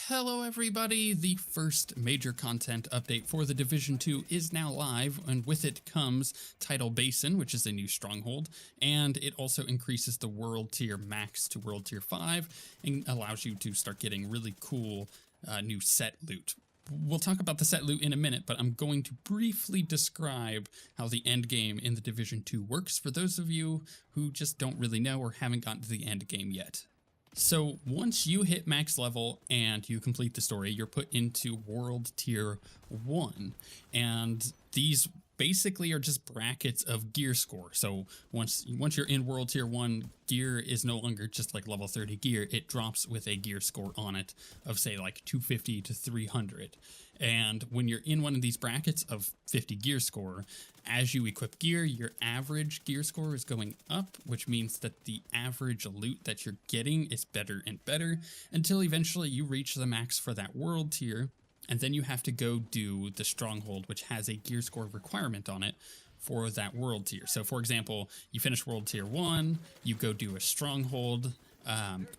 Hello everybody, the first major content update for the Division 2 is now live, and with it comes Tidal Basin, which is a new stronghold, and it also increases the world tier max to world tier 5 and allows you to start getting really cool new set loot. We'll talk about the set loot in a minute, but I'm going to briefly describe how the end game in the Division 2 works for those of you who just don't really know or haven't gotten to the end game yet. So once you hit max level and you complete the story, you're put into world tier 1, and these basically are just brackets of gear score. So once you're in world tier 1, gear is no longer just like level 30 gear. It drops with a gear score on it of say like 250 to 300. And when you're in one of these brackets of 50 gear score, as you equip gear, your average gear score is going up, which means that the average loot that you're getting is better and better until eventually you reach the max for that world tier. And then you have to go do the stronghold, which has a gear score requirement on it for that world tier. So for example, you finish world tier 1, you go do a stronghold,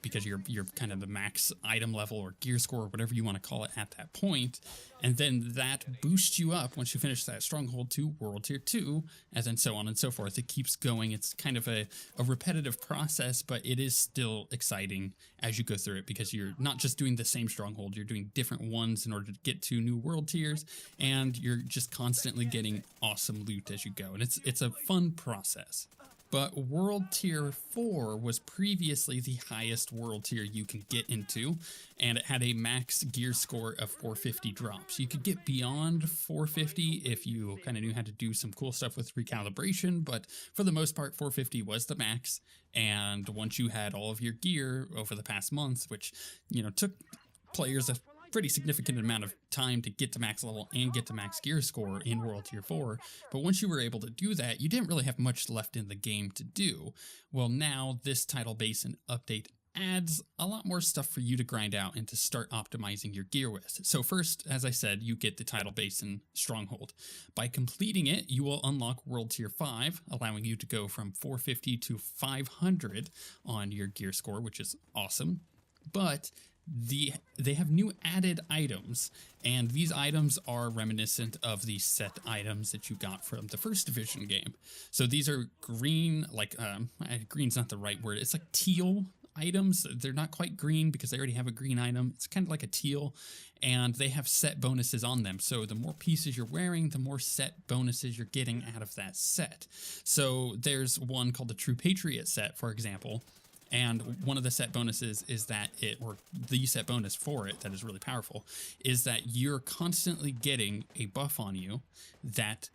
because you're kind of the max item level or gear score or whatever you want to call it at that point, and then that boosts you up once you finish that stronghold to world tier 2, and then so on and so forth. It keeps going. It's kind of a repetitive process, but it is still exciting as you go through it because you're not just doing the same stronghold, you're doing different ones in order to get to new world tiers, and you're just constantly getting awesome loot as you go, and it's a fun process. But world tier 4 was previously the highest world tier you can get into, and it had a max gear score of 450 drops. You could get beyond 450 if you kind of knew how to do some cool stuff with recalibration, but for the most part 450 was the max. And once you had all of your gear over the past month, which took players a pretty significant amount of time to get to max level and get to max gear score in world tier 4, but once you were able to do that, you didn't really have much left in the game to do. Well, now this Tidal Basin update adds a lot more stuff for you to grind out and to start optimizing your gear with. So first, as I said, you get the Tidal Basin stronghold. By completing it, you will unlock world tier 5, allowing you to go from 450 to 500 on your gear score, which is awesome. But they have new added items, and these items are reminiscent of the set items that you got from the first division game. So these are green, like green's not the right word, it's like teal items. They're not quite green because they already have a green item. It's kind of like a teal, and they have set bonuses on them. So the more pieces you're wearing, the more set bonuses you're getting out of that set. So there's one called the True Patriot set, for example. And one of the set bonuses is that the set bonus for it that is really powerful is that you're constantly getting a buff on you that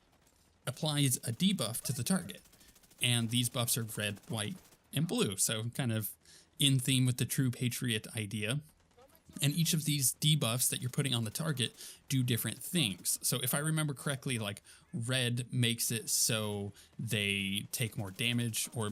applies a debuff to the target. And these buffs are red, white, and blue. So kind of in theme with the True Patriot idea. And each of these debuffs that you're putting on the target do different things. So if I remember correctly, like red makes it so they take more damage, or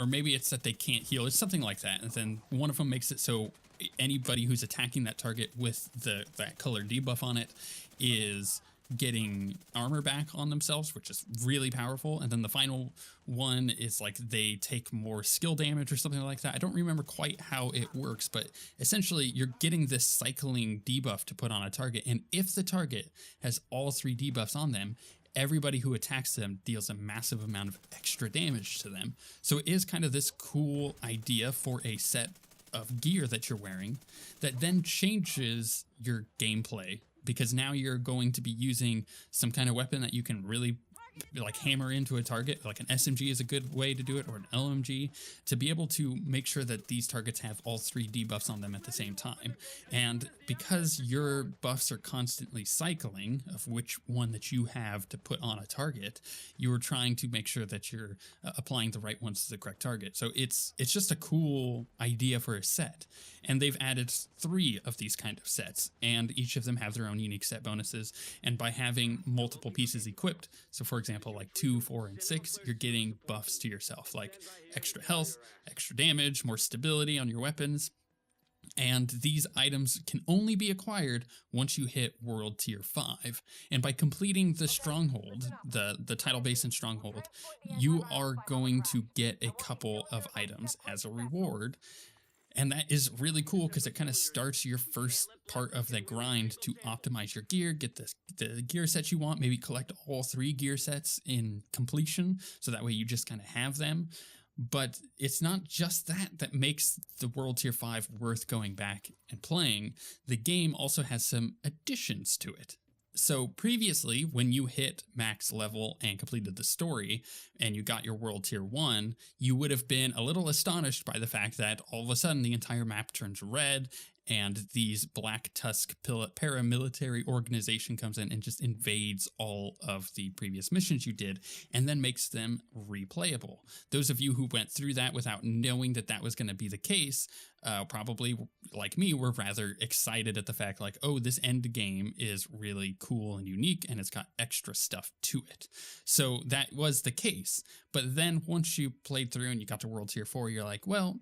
maybe it's that they can't heal. It's something like that. And then one of them makes it so anybody who's attacking that target with that color debuff on it is getting armor back on themselves, which is really powerful. And then the final one is like they take more skill damage or something like that. I don't remember quite how it works, but essentially you're getting this cycling debuff to put on a target, and if the target has all 3 debuffs on them, everybody who attacks them deals a massive amount of extra damage to them. So it is kind of this cool idea for a set of gear that you're wearing that then changes your gameplay, because now you're going to be using some kind of weapon that you can really like hammer into a target. Like an SMG is a good way to do it, or an LMG, to be able to make sure that these targets have all 3 debuffs on them at the same time. And because your buffs are constantly cycling of which one that you have to put on a target, you're trying to make sure that you're applying the right ones to the correct target. So it's just a cool idea for a set. And they've added 3 of these kind of sets, and each of them have their own unique set bonuses. And by having multiple pieces equipped, so for example, like 2, 4, and 6, you're getting buffs to yourself, like extra health, extra damage, more stability on your weapons. And these items can only be acquired once you hit World Tier 5. And by completing the stronghold, the Tidal Basin stronghold, you are going to get a couple of items as a reward. And that is really cool because it kind of starts your first part of the grind to optimize your gear, get the gear sets you want, maybe collect all 3 gear sets in completion, so that way you just kind of have them. But it's not just that makes the World Tier 5 worth going back and playing. The game also has some additions to it. So previously, when you hit max level and completed the story, and you got your World Tier 1, you would have been a little astonished by the fact that all of a sudden the entire map turns red, and these Black Tusk paramilitary organization comes in and just invades all of the previous missions you did, and then makes them replayable. Those of you who went through that without knowing that that was going to be the case, probably, like me, were rather excited at the fact, like, oh, this end game is really cool and unique, and it's got extra stuff to it. So that was the case. But then once you played through and you got to World Tier 4, you're like, well,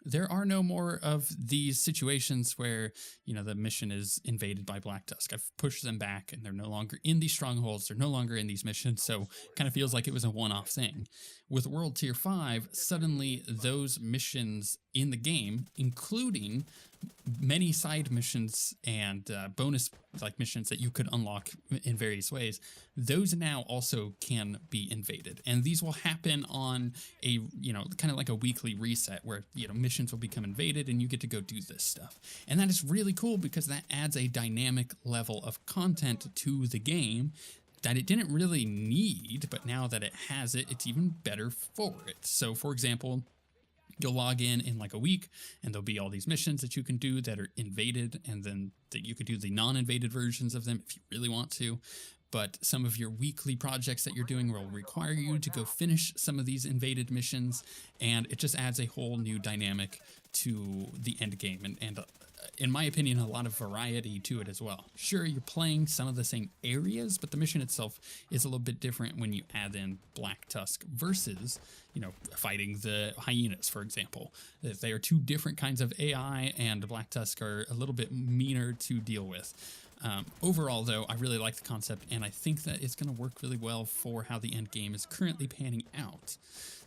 there are no more of these situations where, you know, the mission is invaded by Black Tusk. I've pushed them back and they're no longer in these strongholds. They're no longer in these missions. So it kind of feels like it was a one-off thing. With World Tier 5, suddenly those missions in the game, including many side missions and bonus like missions that you could unlock in various ways, those now also can be invaded. And these will happen on a, you know, kind of like a weekly reset where, you know, missions will become invaded and you get to go do this stuff. And that is really cool because that adds a dynamic level of content to the game that it didn't really need, but now that it has it, it's even better for it. So for example, you'll log in like a week and there'll be all these missions that you can do that are invaded, and then that you could do the non-invaded versions of them if you really want to. But some of your weekly projects that you're doing will require you to go finish some of these invaded missions, and it just adds a whole new dynamic to the end game, and in my opinion, a lot of variety to it as well. Sure, you're playing some of the same areas, but the mission itself is a little bit different when you add in Black Tusk versus, you know, fighting the hyenas, for example. They are 2 different kinds of AI, and Black Tusk are a little bit meaner to deal with. Overall, though, I really like the concept, and I think that it's going to work really well for how the end game is currently panning out.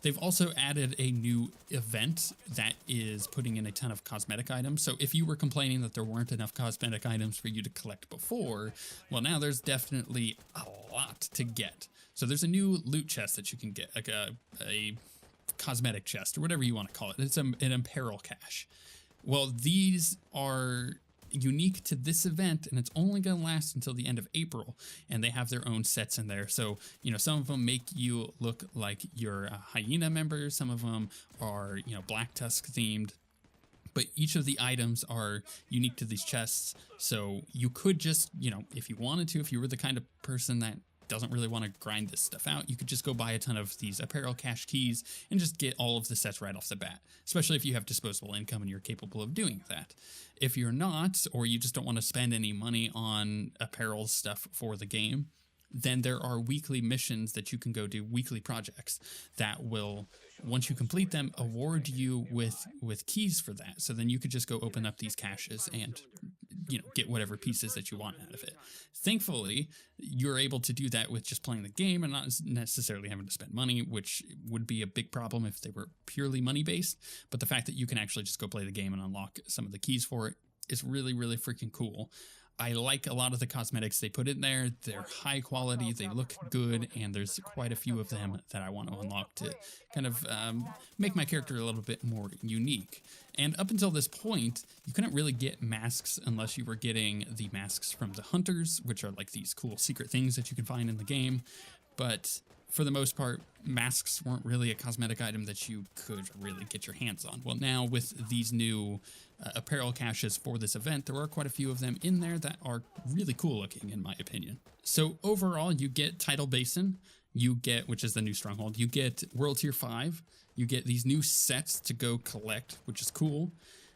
They've also added a new event that is putting in a ton of cosmetic items. So if you were complaining that there weren't enough cosmetic items for you to collect before, well, now there's definitely a lot to get. So there's a new loot chest that you can get, like a cosmetic chest or whatever you want to call it. It's an apparel cache. Well, these are unique to this event, and it's only going to last until the end of April, and they have their own sets in there. So, you know, some of them make you look like you're a hyena member, some of them are, you know, Black Tusk themed, but each of the items are unique to these chests. So you could just, you know, if you wanted to, if you were the kind of person that doesn't really want to grind this stuff out, you could just go buy a ton of these apparel cache keys and just get all of the sets right off the bat, especially if you have disposable income and you're capable of doing that. If you're not, or you just don't want to spend any money on apparel stuff for the game, then there are weekly missions that you can go do, weekly projects that will, once you complete them, award you with keys for that. So then you could just go open up these caches and, you know, get whatever pieces that you want out of it. Thankfully, you're able to do that with just playing the game and not necessarily having to spend money, which would be a big problem if they were purely money-based. But the fact that you can actually just go play the game and unlock some of the keys for it is really, really freaking cool. I like a lot of the cosmetics they put in there. They're high quality, they look good, and there's quite a few of them that I want to unlock to kind of make my character a little bit more unique. And up until this point, you couldn't really get masks unless you were getting the masks from the hunters, which are like these cool secret things that you can find in the game. But for the most part, masks weren't really a cosmetic item that you could really get your hands on. Well, now with these new apparel caches for this event, there are quite a few of them in there that are really cool looking, in my opinion. So overall, you get Tidal Basin, you get, which is the new stronghold, you get World Tier 5, you get these new sets to go collect, which is cool.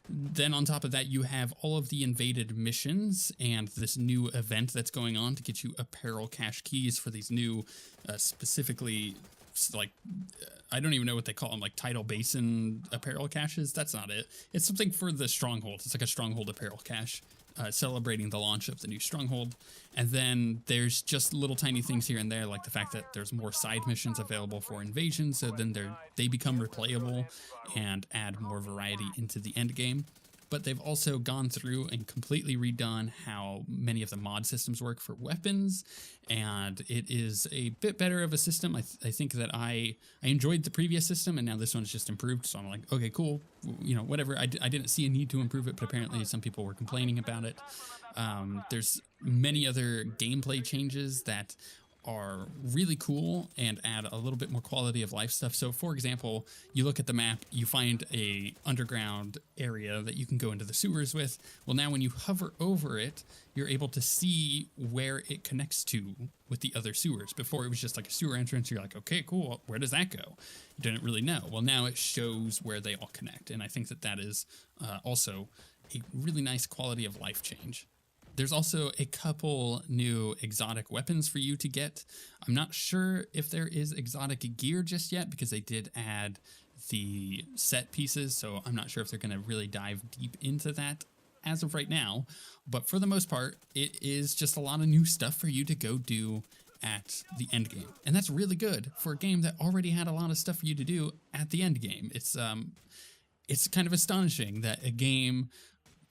Then on top of that, you have all of the invaded missions and this new event that's going on to get you apparel cache keys for these new specifically like, I don't even know what they call them, like Tidal Basin apparel caches. That's not it. It's something for the stronghold. It's like a stronghold apparel cache, celebrating the launch of the new stronghold. And then there's just little tiny things here and there, like the fact that there's more side missions available for invasion, so then they become replayable and add more variety into the end game. But they've also gone through and completely redone how many of the mod systems work for weapons, and it is a bit better of a system. I think that I enjoyed the previous system, and now this one's just improved, so I'm like, okay, cool, you know, whatever. I didn't see a need to improve it, but apparently some people were complaining about it. There's many other gameplay changes that are really cool and add a little bit more quality of life stuff. So for example, you look at the map, you find a underground area that you can go into the sewers with. Well, now when you hover over it, you're able to see where it connects to with the other sewers. Before it was just like a sewer entrance. You're like, okay, cool. Where does that go? You didn't really know. Well, now it shows where they all connect. And I think that that is also a really nice quality of life change. There's also a couple new exotic weapons for you to get. I'm not sure if there is exotic gear just yet because they did add the set pieces, so I'm not sure if they're going to really dive deep into that as of right now. But for the most part, it is just a lot of new stuff for you to go do at the end game. And that's really good for a game that already had a lot of stuff for you to do at the end game. It's kind of astonishing that a game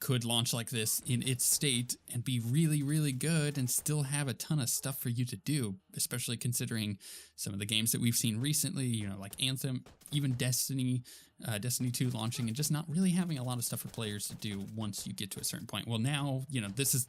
could launch like this in its state and be really, really good and still have a ton of stuff for you to do, especially considering some of the games that we've seen recently, you know, like Anthem, even Destiny 2 launching and just not really having a lot of stuff for players to do once you get to a certain point. Well, now, you know, this is,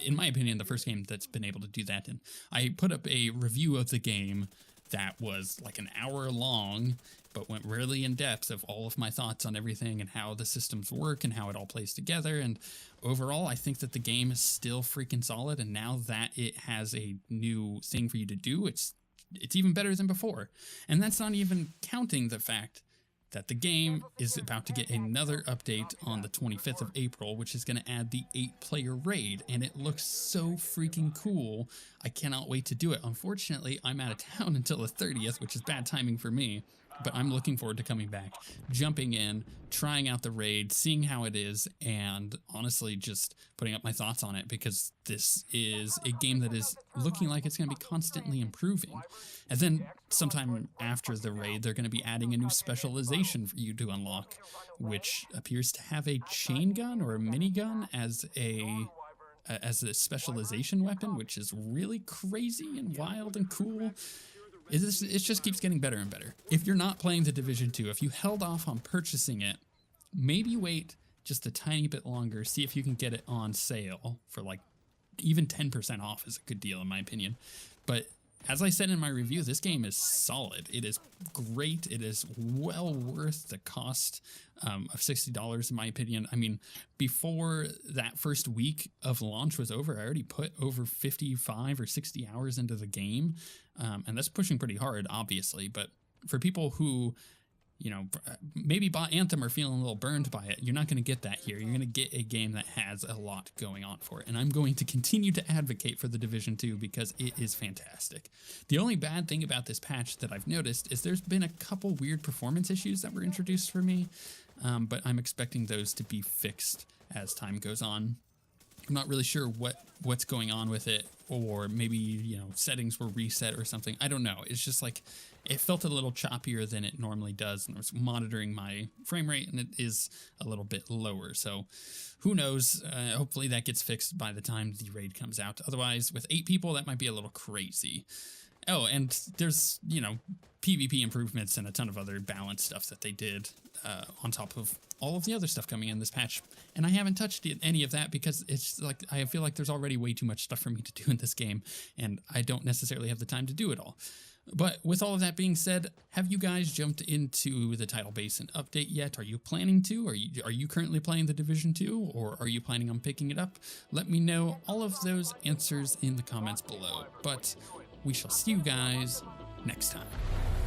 in my opinion, the first game that's been able to do that. And I put up a review of the game that was like an hour long, but went really in depth of all of my thoughts on everything and how the systems work and how it all plays together. And overall, I think that the game is still freaking solid. And now that it has a new thing for you to do, it's even better than before. And that's not even counting the fact that the game is about to get another update on the 25th of April, which is going to add the 8-player raid, and it looks so freaking cool. I cannot wait to do it. Unfortunately, I'm out of town until the 30th, which is bad timing for me, but I'm looking forward to coming back, jumping in, trying out the raid, seeing how it is, and honestly just putting up my thoughts on it, because this is a game that is looking like it's going to be constantly improving. And then sometime after the raid, they're going to be adding a new specialization for you to unlock, which appears to have a chain gun or a minigun as a specialization weapon, which is really crazy and wild and cool. It just keeps getting better and better. If you're not playing the Division 2, if you held off on purchasing it, maybe wait just a tiny bit longer, see if you can get it on sale for like even 10% off is a good deal in my opinion. But as I said in my review, this game is solid. It is great. It is well worth the cost of $60 in my opinion. I mean, before that first week of launch was over, I already put over 55 or 60 hours into the game. And that's pushing pretty hard, obviously. But for people who, you know, maybe bought Anthem or feeling a little burned by it, you're not going to get that here. You're going to get a game that has a lot going on for it. And I'm going to continue to advocate for the Division 2 because it is fantastic. The only bad thing about this patch that I've noticed is there's been a couple weird performance issues that were introduced for me, but I'm expecting those to be fixed as time goes on. I'm not really sure what's going on with it, or maybe, you know, settings were reset or something. I don't know. It's just like it felt a little choppier than it normally does, and I was monitoring my frame rate, and it is a little bit lower. So who knows? Hopefully that gets fixed by the time the raid comes out. Otherwise, with 8 people, that might be a little crazy. Oh, and there's, you know, PvP improvements and a ton of other balance stuff that they did on top of all of the other stuff coming in this patch. And I haven't touched any of that because it's like, I feel like there's already way too much stuff for me to do in this game, and I don't necessarily have the time to do it all. But with all of that being said, have you guys jumped into the Tidal Basin update yet? Are you planning to? Are you currently playing the Division 2, or are you planning on picking it up? Let me know all of those answers in the comments below. But we shall see you guys next time.